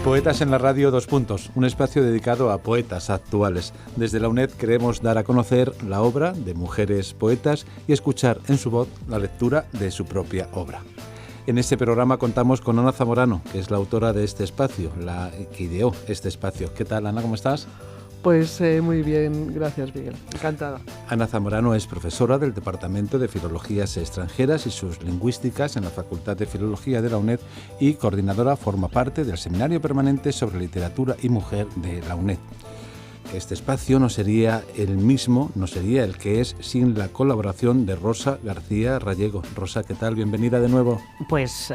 Poetas en la Radio 2 Puntos, un espacio dedicado a poetas actuales. Desde la UNED queremos dar a conocer la obra de mujeres poetas y escuchar en su voz la lectura de su propia obra. En este programa contamos con Ana Zamorano, que es la autora de este espacio, la que ideó este espacio. ¿Qué tal, Ana? ¿Cómo estás? Pues muy bien, gracias, Miguel. Encantada. Ana Zamorano es profesora del Departamento de Filologías Extranjeras y sus Lingüísticas en la Facultad de Filología de la UNED y coordinadora forma parte del Seminario Permanente sobre Literatura y Mujer de la UNED. Este espacio no sería el mismo, no sería el que es sin la colaboración de Rosa García Rallego. Rosa, ¿qué tal? Bienvenida de nuevo. Pues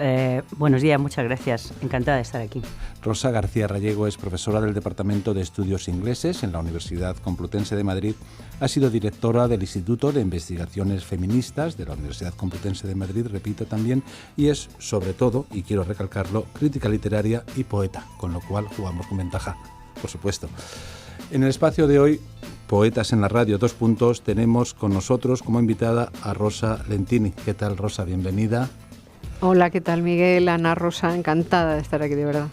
buenos días, muchas gracias. Encantada de estar aquí. Rosa García Rallego es profesora del Departamento de Estudios Ingleses en la Universidad Complutense de Madrid. Ha sido directora del Instituto de Investigaciones Feministas de la Universidad Complutense de Madrid, repito también, y es, sobre todo, y quiero recalcarlo, crítica literaria y poeta, con lo cual jugamos con ventaja, por supuesto. En el espacio de hoy, Poetas en la Radio 2 Puntos, tenemos con nosotros como invitada a Rosa Lentini. ¿Qué tal, Rosa? Bienvenida. Hola, ¿qué tal, Miguel? Ana, Rosa, encantada de estar aquí, de verdad.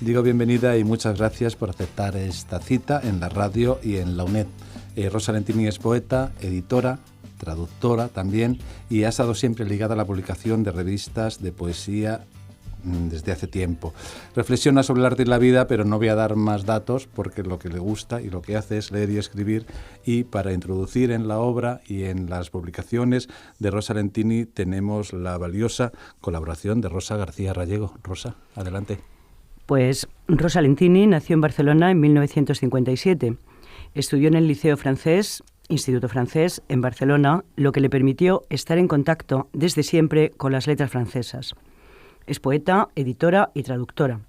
Digo bienvenida y muchas gracias por aceptar esta cita en la radio y en la UNED. Rosa Lentini es poeta, editora, traductora también, y ha estado siempre ligada a la publicación de revistas de poesía desde hace tiempo. Reflexiona sobre el arte y la vida, pero no voy a dar más datos porque lo que le gusta y lo que hace es leer y escribir. Y para introducir en la obra y en las publicaciones de Rosa Lentini tenemos la valiosa colaboración de Rosa García Rallego. Rosa, adelante. Pues Rosa Lentini nació en Barcelona en 1957. Estudió en el Liceo Francés, Instituto Francés, en Barcelona, lo que le permitió estar en contacto desde siempre con las letras francesas. Es poeta, editora y traductora.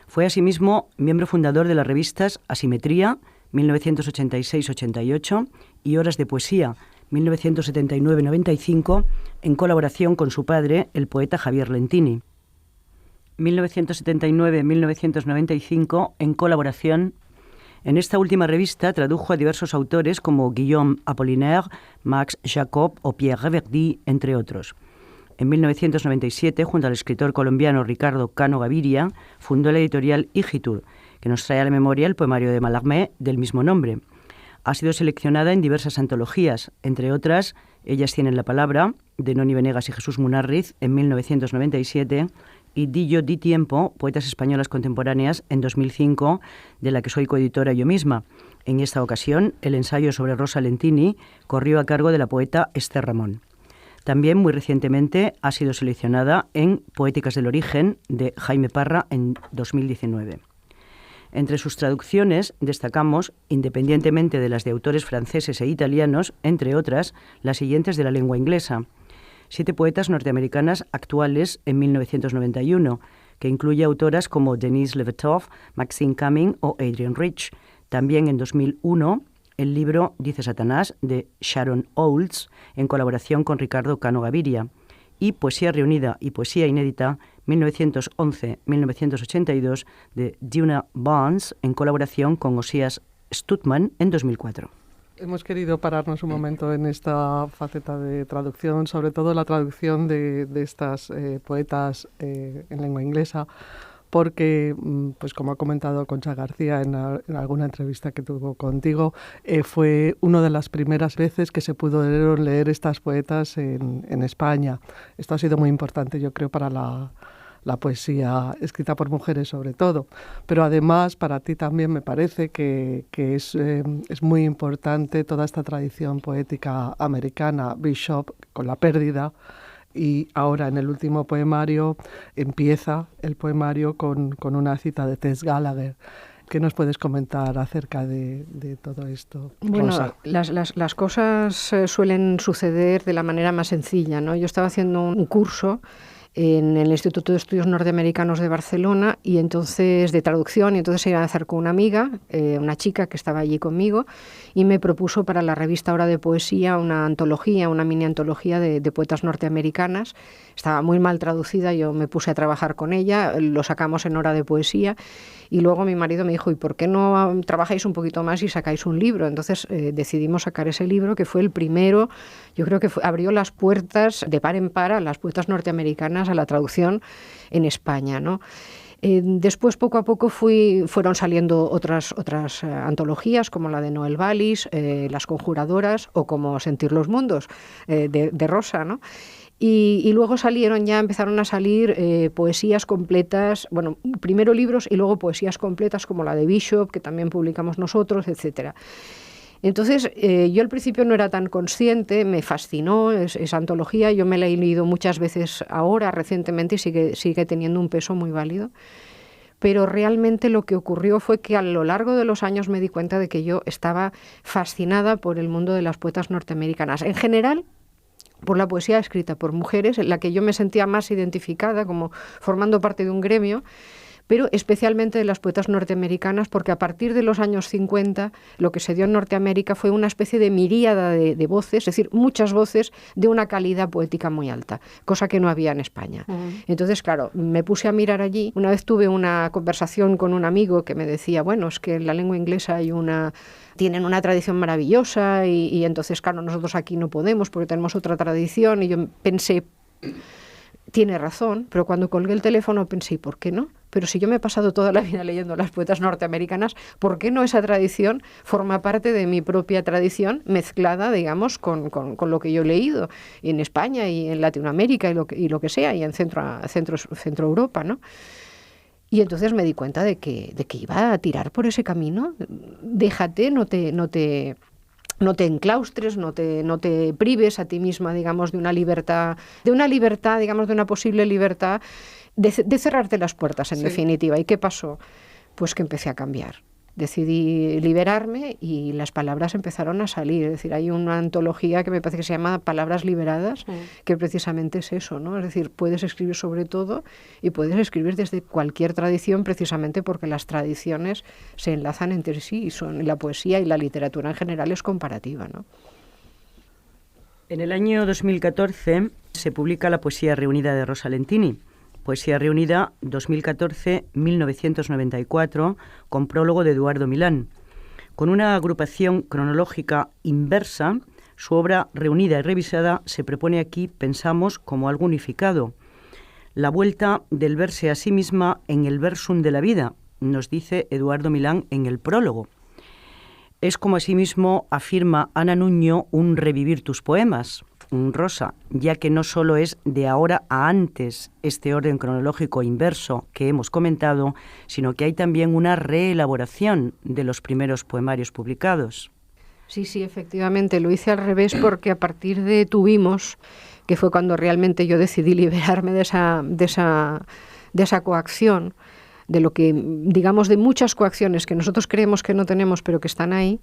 Fue asimismo miembro fundador de las revistas Asimetría, 1986-88, y Horas de Poesía, 1979-95, en colaboración con su padre, el poeta Javier Lentini. 1979-1995, en colaboración. En esta última revista tradujo a diversos autores como Guillaume Apollinaire, Max Jacob o Pierre Reverdy, entre otros. En 1997, junto al escritor colombiano Ricardo Cano Gaviria, fundó la editorial Igitur, que nos trae a la memoria el poemario de Mallarmé del mismo nombre. Ha sido seleccionada en diversas antologías, entre otras Ellas tienen la palabra, de Noni Venegas y Jesús Munarriz, en 1997, y Di yo, di tiempo, Poetas españolas contemporáneas, en 2005, de la que soy coeditora yo misma. En esta ocasión, el ensayo sobre Rosa Lentini corrió a cargo de la poeta Esther Ramón. También, muy recientemente, ha sido seleccionada en Poéticas del Origen, de Jaime Parra, en 2019. Entre sus traducciones destacamos, independientemente de las de autores franceses e italianos, entre otras, las siguientes de la lengua inglesa: 7 poetas norteamericanas actuales en 1991, que incluye autoras como Denise Levertov, Maxine Cumming o Adrienne Rich. También en 2001, el libro Dice Satanás, de Sharon Olds, en colaboración con Ricardo Cano Gaviria, y Poesía reunida y poesía inédita, 1911-1982, de Duna Barnes, en colaboración con Osias Stutman, en 2004. Hemos querido pararnos un momento en esta faceta de traducción, sobre todo la traducción de estas poetas en lengua inglesa, porque, pues como ha comentado Concha García en alguna entrevista que tuvo contigo, fue una de las primeras veces que se pudo leer estas poetas en España. Esto ha sido muy importante, yo creo, para la poesía escrita por mujeres sobre todo. Pero además, para ti también me parece que es muy importante toda esta tradición poética americana, Bishop, con La pérdida. Y ahora en el último poemario empieza el poemario con una cita de Tess Gallagher. ¿Qué nos puedes comentar acerca de todo esto, Rosa? Bueno, las cosas suelen suceder de la manera más sencilla, ¿no? Yo estaba haciendo un curso en el Instituto de Estudios Norteamericanos de Barcelona y entonces de traducción, y entonces se iba a hacer con una amiga, una chica que estaba allí conmigo, y me propuso para la revista Hora de Poesía una antología, una mini antología de poetas norteamericanas. Estaba muy mal traducida, yo me puse a trabajar con ella, lo sacamos en Hora de Poesía, y luego mi marido me dijo, ¿y por qué no trabajáis un poquito más y sacáis un libro? Entonces decidimos sacar ese libro, que fue el primero, yo creo que abrió las puertas de par en par a las poetas norteamericanas a la traducción en España, ¿no? Después, poco a poco, fueron saliendo otras antologías, como la de Noel Wallis, Las Conjuradoras, o como Sentir los Mundos, de Rosa, ¿no? Y luego empezaron a salir poesías completas, bueno, primero libros y luego poesías completas como la de Bishop, que también publicamos nosotros, etcétera. Entonces, yo al principio no era tan consciente, me fascinó esa antología, yo me la he leído muchas veces ahora, recientemente, y sigue teniendo un peso muy válido. Pero realmente lo que ocurrió fue que a lo largo de los años me di cuenta de que yo estaba fascinada por el mundo de las poetas norteamericanas. En general, por la poesía escrita por mujeres, en la que yo me sentía más identificada, como formando parte de un gremio, pero especialmente de las poetas norteamericanas, porque a partir de los años 50 lo que se dio en Norteamérica fue una especie de miríada de voces, es decir, muchas voces de una calidad poética muy alta, cosa que no había en España. Entonces, claro, me puse a mirar allí. Una vez tuve una conversación con un amigo que me decía, bueno, es que en la lengua inglesa tienen una tradición maravillosa y entonces, claro, nosotros aquí no podemos porque tenemos otra tradición. Y yo pensé, tiene razón, pero cuando colgué el teléfono pensé, ¿por qué no? Pero si yo me he pasado toda la vida leyendo las poetas norteamericanas, ¿por qué no esa tradición forma parte de mi propia tradición mezclada, digamos, con lo que yo he leído en España y en Latinoamérica y lo que sea, y en Centro Europa, ¿no? Y entonces me di cuenta de que iba a tirar por ese camino. Déjate, no te enclaustres, no te prives a ti misma, digamos, de una libertad, digamos, de una posible libertad, de cerrarte las puertas, en definitiva. ¿Y qué pasó? Pues que empecé a cambiar. Decidí liberarme y las palabras empezaron a salir. Es decir, hay una antología que me parece que se llama Palabras Liberadas, que precisamente es eso, ¿no? Es decir, puedes escribir sobre todo y puedes escribir desde cualquier tradición, precisamente porque las tradiciones se enlazan entre sí y la poesía y la literatura en general es comparativa, ¿no? En el año 2014 se publica la Poesía Reunida de Rosa Lentini. Poesía Reunida 2014-1994, con prólogo de Eduardo Milán. Con una agrupación cronológica inversa, su obra reunida y revisada se propone aquí, pensamos, como algo unificado. La vuelta del verse a sí misma en el versum de la vida, nos dice Eduardo Milán en el prólogo. Es como asimismo afirma Ana Nuño un revivir tus poemas, Rosa, ya que no solo es de ahora a antes este orden cronológico inverso que hemos comentado, sino que hay también una reelaboración de los primeros poemarios publicados. Sí, efectivamente, lo hice al revés porque a partir de Tuvimos, que fue cuando realmente yo decidí liberarme de esa coacción, de lo que, digamos, de muchas coacciones que nosotros creemos que no tenemos pero que están ahí,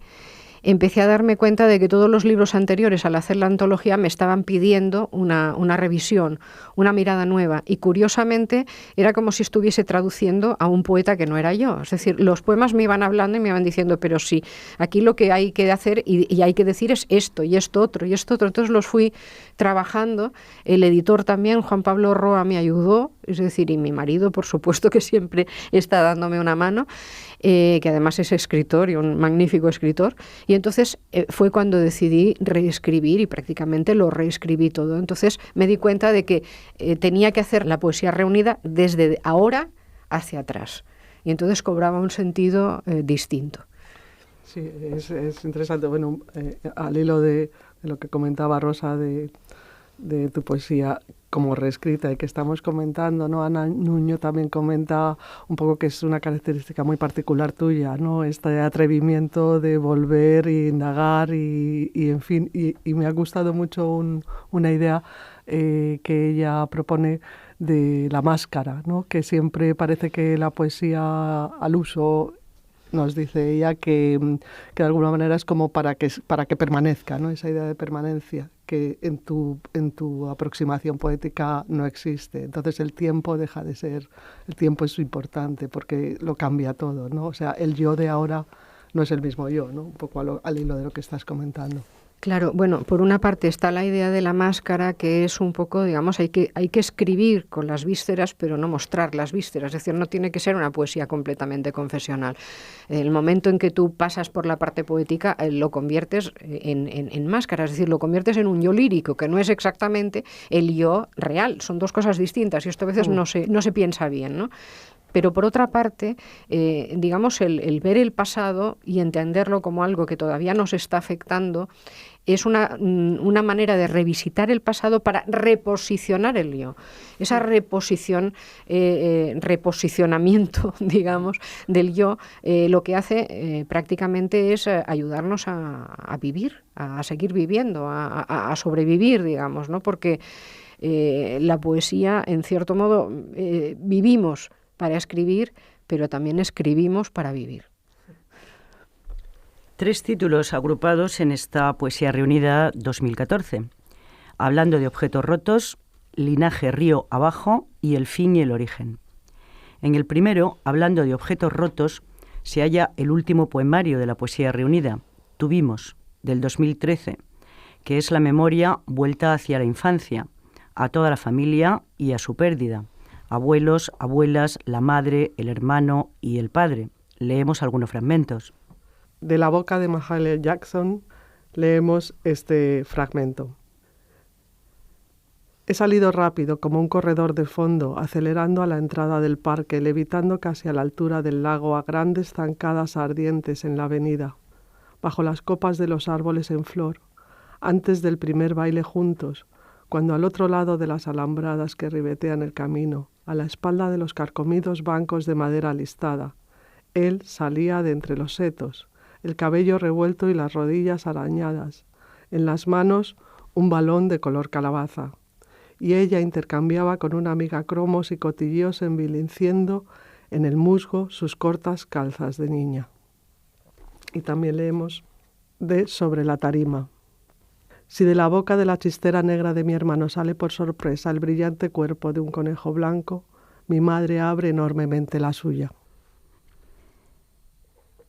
empecé a darme cuenta de que todos los libros anteriores, al hacer la antología, me estaban pidiendo una revisión, una mirada nueva. Y curiosamente era como si estuviese traduciendo a un poeta que no era yo. Es decir, los poemas me iban hablando y me iban diciendo, pero sí, aquí lo que hay que hacer y hay que decir es esto y esto otro y esto otro. Entonces los fui trabajando. El editor también, Juan Pablo Roa, me ayudó, es decir, y mi marido, por supuesto, que siempre está dándome una mano, que además es escritor y un magnífico escritor. Y entonces fue cuando decidí reescribir y prácticamente lo reescribí todo. Entonces me di cuenta de que tenía que hacer la poesía reunida desde ahora hacia atrás. Y entonces cobraba un sentido distinto. Sí, es interesante. Bueno, al hilo de lo que comentaba Rosa de tu poesía como reescrita y que estamos comentando, ¿no? Ana Nuño también comenta un poco que es una característica muy particular tuya, ¿no? Este atrevimiento de volver e indagar y en fin, y me ha gustado mucho una idea que ella propone de la máscara, ¿no? Que siempre parece que la poesía al uso, nos dice ella, que de alguna manera es como para que permanezca, ¿no? Esa idea de permanencia que en tu aproximación poética no existe. Entonces el tiempo deja de ser, el tiempo es importante porque lo cambia todo, ¿no? O sea, el yo de ahora no es el mismo yo, ¿no? Un poco al hilo de lo que estás comentando. Claro, bueno, por una parte está la idea de la máscara, que es un poco, digamos, hay que escribir con las vísceras, pero no mostrar las vísceras, es decir, no tiene que ser una poesía completamente confesional. El momento en que tú pasas por la parte poética, lo conviertes en máscara, es decir, lo conviertes en un yo lírico, que no es exactamente el yo real, son dos cosas distintas y esto a veces no se piensa bien, ¿no? Pero por otra parte, digamos, el ver el pasado y entenderlo como algo que todavía nos está afectando es una manera de revisitar el pasado para reposicionar el yo. Esa reposicionamiento, digamos, del yo, lo que hace prácticamente es ayudarnos a vivir, a seguir viviendo, a sobrevivir, digamos, ¿no? Porque la poesía, en cierto modo, vivimos para escribir, pero también escribimos para vivir. 3 títulos agrupados en esta Poesía Reunida 2014. Hablando de objetos rotos, Linaje río abajo y El fin y el origen. En el primero, Hablando de objetos rotos, se halla el último poemario de la Poesía Reunida, Tuvimos, del 2013, que es la memoria vuelta hacia la infancia, a toda la familia y a su pérdida, abuelos, abuelas, la madre, el hermano y el padre. Leemos algunos fragmentos. De la boca de Mahalia Jackson leemos este fragmento. He salido rápido como un corredor de fondo, acelerando a la entrada del parque, levitando casi a la altura del lago a grandes zancadas ardientes en la avenida, bajo las copas de los árboles en flor, antes del primer baile juntos, cuando al otro lado de las alambradas que ribetean el camino, a la espalda de los carcomidos bancos de madera listada, él salía de entre los setos, el cabello revuelto y las rodillas arañadas, en las manos un balón de color calabaza, y ella intercambiaba con una amiga cromos y cotilleos envilenciendo en el musgo sus cortas calzas de niña. Y también leemos de Sobre la tarima. Si de la boca de la chistera negra de mi hermano sale por sorpresa el brillante cuerpo de un conejo blanco, mi madre abre enormemente la suya.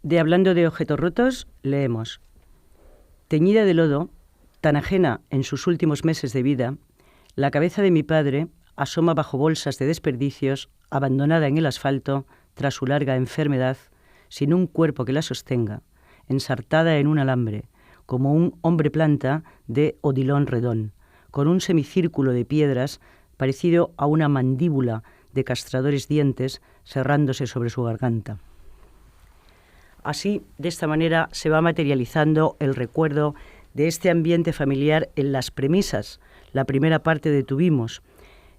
De Hablando de objetos rotos, leemos: teñida de lodo, tan ajena en sus últimos meses de vida, la cabeza de mi padre asoma bajo bolsas de desperdicios, abandonada en el asfalto tras su larga enfermedad, sin un cuerpo que la sostenga, ensartada en un alambre, como un hombre planta de Odilon Redón, con un semicírculo de piedras parecido a una mandíbula de castradores dientes cerrándose sobre su garganta. Así, de esta manera, se va materializando el recuerdo de este ambiente familiar en las premisas, la primera parte de Tuvimos,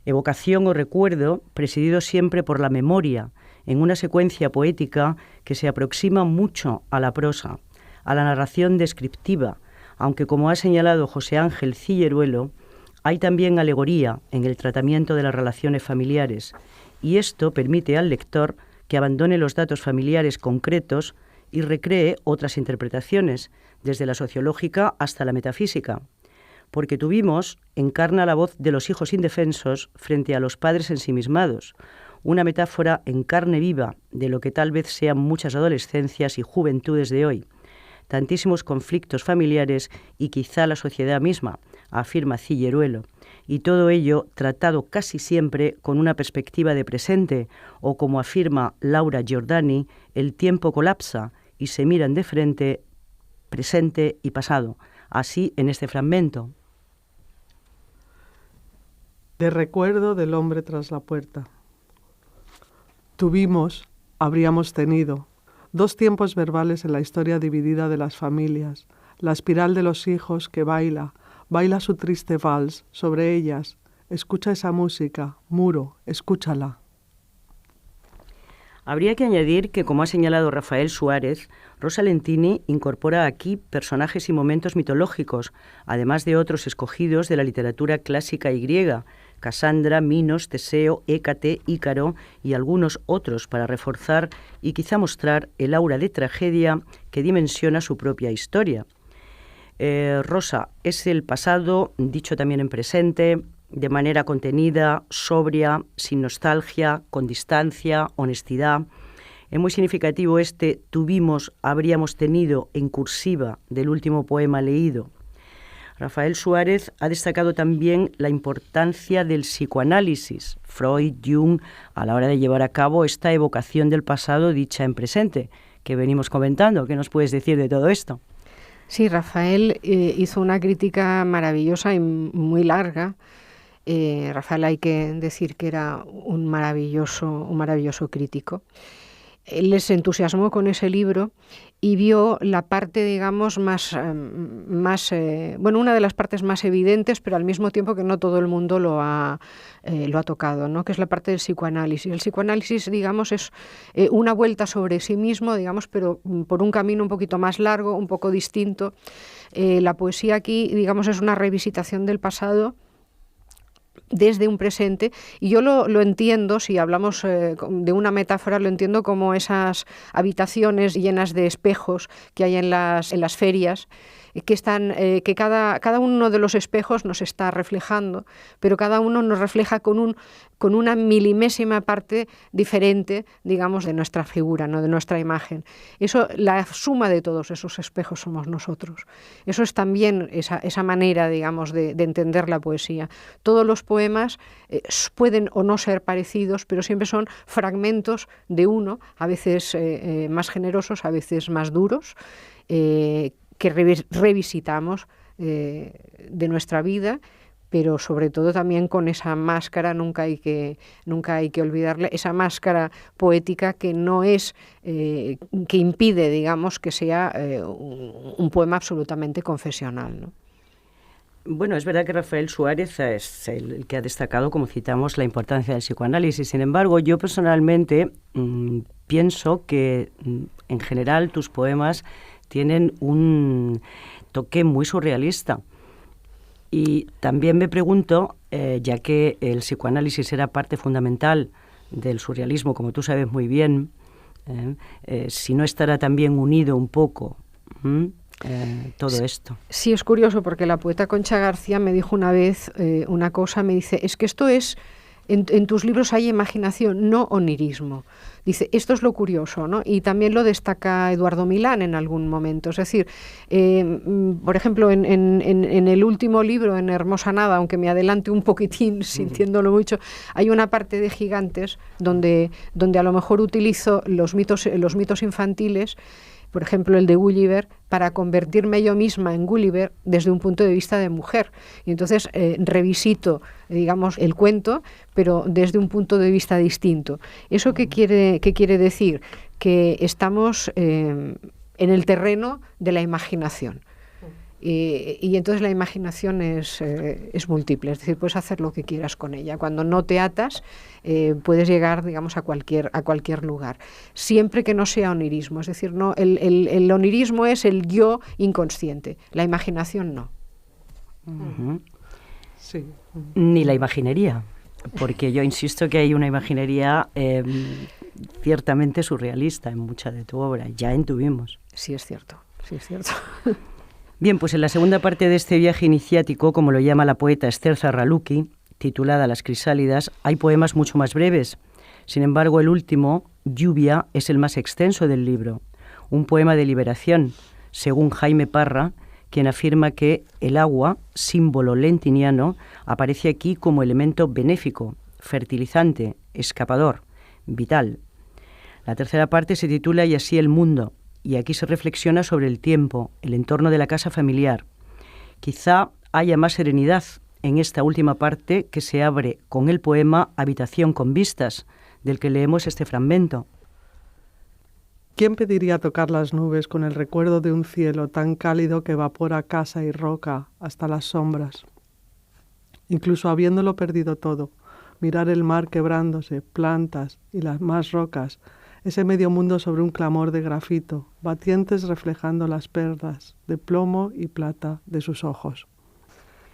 evocación o recuerdo presidido siempre por la memoria, en una secuencia poética que se aproxima mucho a la prosa, a la narración descriptiva, aunque, como ha señalado José Ángel Cilleruelo, hay también alegoría en el tratamiento de las relaciones familiares, y esto permite al lector que abandone los datos familiares concretos y recree otras interpretaciones, desde la sociológica hasta la metafísica. Porque Tuvimos encarna la voz de los hijos indefensos frente a los padres ensimismados, una metáfora en carne viva de lo que tal vez sean muchas adolescencias y juventudes de hoy, tantísimos conflictos familiares y quizá la sociedad misma, afirma Cilleruelo, y todo ello tratado casi siempre con una perspectiva de presente, o como afirma Laura Giordani, el tiempo colapsa y se miran de frente presente y pasado, así en este fragmento. De recuerdo del hombre tras la puerta. Tuvimos, habríamos tenido, 2 tiempos verbales en la historia dividida de las familias, la espiral de los hijos que baila su triste vals sobre ellas, escucha esa música, muro, escúchala. Habría que añadir que, como ha señalado Rafael Suárez, Rosa Lentini incorpora aquí personajes y momentos mitológicos, además de otros escogidos de la literatura clásica y griega, Casandra, Minos, Teseo, Hécate, Ícaro y algunos otros, para reforzar y quizá mostrar el aura de tragedia que dimensiona su propia historia. Rosa es el pasado, dicho también en presente, de manera contenida, sobria, sin nostalgia, con distancia, honestidad. Es muy significativo este tuvimos, habríamos tenido en cursiva del último poema leído. Rafael Suárez ha destacado también la importancia del psicoanálisis, Freud, Jung, a la hora de llevar a cabo esta evocación del pasado dicha en presente, que venimos comentando. ¿Qué nos puedes decir de todo esto? Sí, Rafael hizo una crítica maravillosa y muy larga Rafael, hay que decir que era un maravilloso crítico. Él se entusiasmó con ese libro y vio la parte, digamos, una de las partes más evidentes, pero al mismo tiempo que no todo el mundo lo ha tocado, ¿no? Que es la parte del psicoanálisis. El psicoanálisis, digamos, es una vuelta sobre sí mismo, digamos, pero por un camino un poquito más largo, un poco distinto. La poesía aquí, digamos, es una revisitación del pasado desde un presente, y yo lo entiendo, si hablamos de una metáfora, lo entiendo como esas habitaciones llenas de espejos que hay en las ferias, que cada uno de los espejos nos está reflejando, pero cada uno nos refleja con una milimésima parte diferente, digamos, de nuestra figura, ¿no? De nuestra imagen. Eso, la suma de todos esos espejos somos nosotros. Eso es también esa manera, digamos, de entender la poesía. Todos los poemas pueden o no ser parecidos, pero siempre son fragmentos de uno, a veces más generosos, a veces más duros, que revisitamos de nuestra vida, pero sobre todo también con esa máscara, nunca hay que olvidarle, esa máscara poética que no es, que impide, digamos, que sea un poema absolutamente confesional, ¿no? Bueno, es verdad que Rafael Suárez es el que ha destacado, como citamos, la importancia del psicoanálisis. Sin embargo, yo personalmente pienso que, en general, tus poemas tienen un toque muy surrealista. Y también me pregunto, ya que el psicoanálisis era parte fundamental del surrealismo, como tú sabes muy bien, si no estará también unido un poco todo esto. Sí, es curioso, porque la poeta Concha García me dijo una vez una cosa, me dice, es que esto es, en tus libros hay imaginación, no onirismo. Dice, esto es lo curioso, ¿no? Y también lo destaca Eduardo Milán en algún momento. Es decir, por ejemplo, en el último libro, en Hermosa Nada, aunque me adelante un poquitín, sintiéndolo mucho, hay una parte de Gigantes donde a lo mejor utilizo los mitos infantiles, por ejemplo el de Gulliver, para convertirme yo misma en Gulliver desde un punto de vista de mujer. Y entonces revisito, digamos, el cuento, pero desde un punto de vista distinto. ¿Eso qué quiere decir? Que estamos en el terreno de la imaginación. Y entonces la imaginación es múltiple, es decir, puedes hacer lo que quieras con ella. Cuando no te atas, puedes llegar, digamos, a cualquier lugar, siempre que no sea onirismo. Es decir, no, el onirismo es el yo inconsciente, la imaginación no. Sí. Ni la imaginería, porque yo insisto que hay una imaginería ciertamente surrealista en mucha de tu obra, ya intuvimos. Sí, es cierto. Bien, pues en la segunda parte de este viaje iniciático, como lo llama la poeta Esther Zarraluki, titulada Las Crisálidas, hay poemas mucho más breves. Sin embargo, el último, Lluvia, es el más extenso del libro, un poema de liberación, según Jaime Parra, quien afirma que el agua, símbolo lentiniano, aparece aquí como elemento benéfico, fertilizante, escapador, vital. La tercera parte se titula Y así el mundo, y aquí se reflexiona sobre el tiempo, el entorno de la casa familiar. Quizá haya más serenidad en esta última parte, que se abre con el poema Habitación con vistas, del que leemos este fragmento. ¿Quién pediría tocar las nubes con el recuerdo de un cielo tan cálido que evapora casa y roca hasta las sombras? Incluso habiéndolo perdido todo, mirar el mar quebrándose, plantas y las más rocas, ese medio mundo sobre un clamor de grafito, batientes reflejando las perlas de plomo y plata de sus ojos.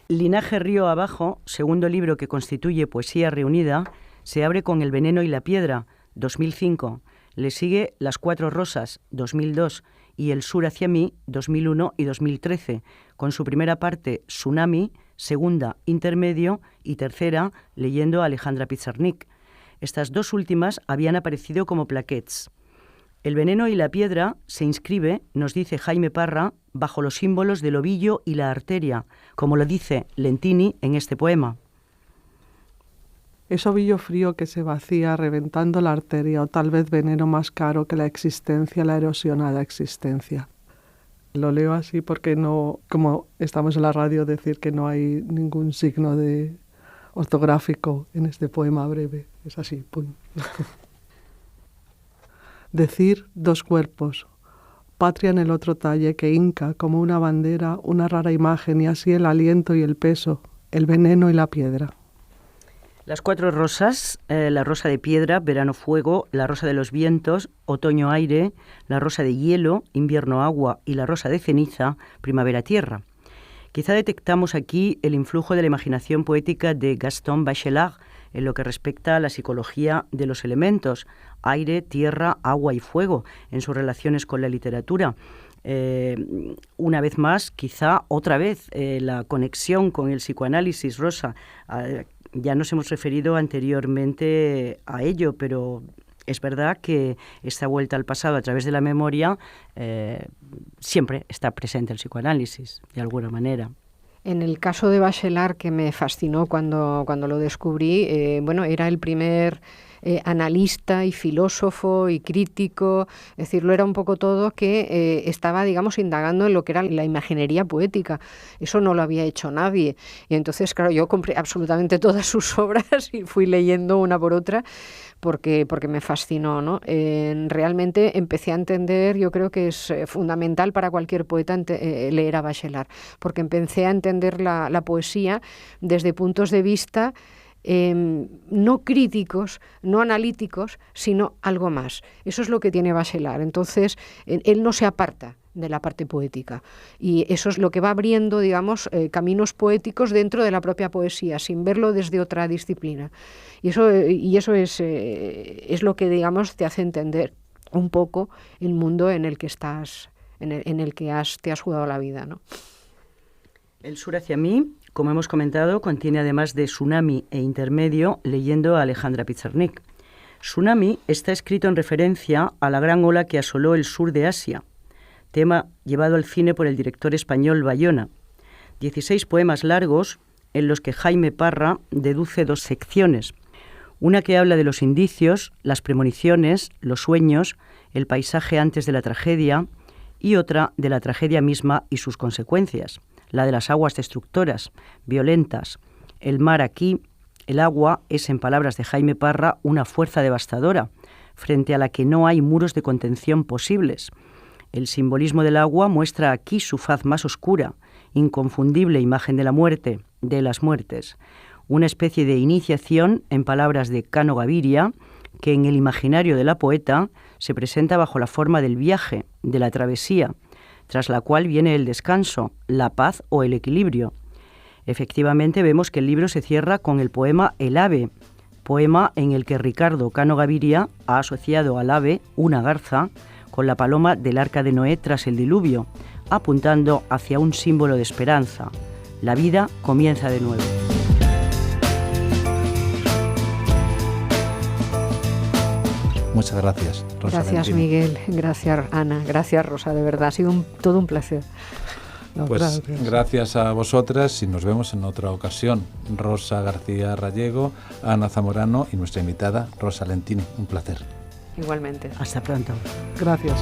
Linaje río abajo, segundo libro que constituye Poesía Reunida, se abre con El veneno y la piedra, 2005. Le sigue Las cuatro rosas, 2002, y El sur hacia mí, 2001 y 2013, con su primera parte, Tsunami, segunda, Intermedio, y tercera, leyendo a Alejandra Pizarnik. Estas dos últimas habían aparecido como plaquettes. El veneno y la piedra se inscribe, nos dice Jaime Parra, bajo los símbolos del ovillo y la arteria, como lo dice Lentini en este poema. Es ovillo frío que se vacía reventando la arteria, o tal vez veneno más caro que la existencia, la erosionada existencia. Lo leo así porque no, como estamos en la radio, decir que no hay ningún signo de ortográfico en este poema breve. Es así, pum. Decir dos cuerpos, patria en el otro talle que hinca como una bandera, una rara imagen y así el aliento y el peso, el veneno y la piedra. Las 4 rosas, la rosa de piedra, verano fuego, la rosa de los vientos, otoño aire, la rosa de hielo, invierno agua y la rosa de ceniza, primavera tierra. Quizá detectamos aquí el influjo de la imaginación poética de Gaston Bachelard en lo que respecta a la psicología de los elementos, aire, tierra, agua y fuego, en sus relaciones con la literatura. Una vez más, quizá otra vez, la conexión con el psicoanálisis, Rosa. Ya nos hemos referido anteriormente a ello, pero es verdad que esta vuelta al pasado a través de la memoria siempre está presente el psicoanálisis, de alguna manera. En el caso de Bachelard, que me fascinó cuando lo descubrí, era el primer analista y filósofo y crítico, es decir, lo era un poco todo que estaba, digamos, indagando en lo que era la imaginería poética. Eso no lo había hecho nadie. Y entonces, claro, yo compré absolutamente todas sus obras y fui leyendo una por otra porque me fascinó, ¿no? Realmente empecé a entender, yo creo que es fundamental para cualquier poeta leer a Bachelard, porque empecé a entender la poesía desde puntos de vista no críticos, no analíticos, sino algo más. Eso es lo que tiene Bachelard. Entonces, él no se aparta de la parte poética. Y eso es lo que va abriendo, digamos, caminos poéticos dentro de la propia poesía, sin verlo desde otra disciplina. Y eso es lo que, digamos, te hace entender un poco el mundo en el que estás, en el que te has jugado la vida, ¿no? El sur hacia mí, como hemos comentado, contiene además de Tsunami e Intermedio, leyendo a Alejandra Pizarnik. Tsunami está escrito en referencia a la gran ola que asoló el sur de Asia, tema llevado al cine por el director español Bayona. 16 poemas largos en los que Jaime Parra deduce 2 secciones. Una que habla de los indicios, las premoniciones, los sueños, el paisaje antes de la tragedia, y otra de la tragedia misma y sus consecuencias, la de las aguas destructoras, violentas. El mar aquí, el agua, es, en palabras de Jaime Parra, una fuerza devastadora, frente a la que no hay muros de contención posibles. El simbolismo del agua muestra aquí su faz más oscura, inconfundible imagen de la muerte, de las muertes. Una especie de iniciación, en palabras de Cano Gaviria, que en el imaginario de la poeta se presenta bajo la forma del viaje, de la travesía, tras la cual viene el descanso, la paz o el equilibrio. Efectivamente, vemos que el libro se cierra con el poema El ave, poema en el que Ricardo Cano Gaviria ha asociado al ave, una garza, con la paloma del Arca de Noé tras el diluvio, apuntando hacia un símbolo de esperanza. La vida comienza de nuevo. Muchas gracias, Rosa. Gracias, Lentini. Miguel. Gracias, Ana. Gracias, Rosa. De verdad, ha sido todo un placer. No, pues gracias a vosotras y nos vemos en otra ocasión. Rosa García Rallego, Ana Zamorano y nuestra invitada, Rosa Lentini. Un placer. Igualmente. Hasta pronto. Gracias.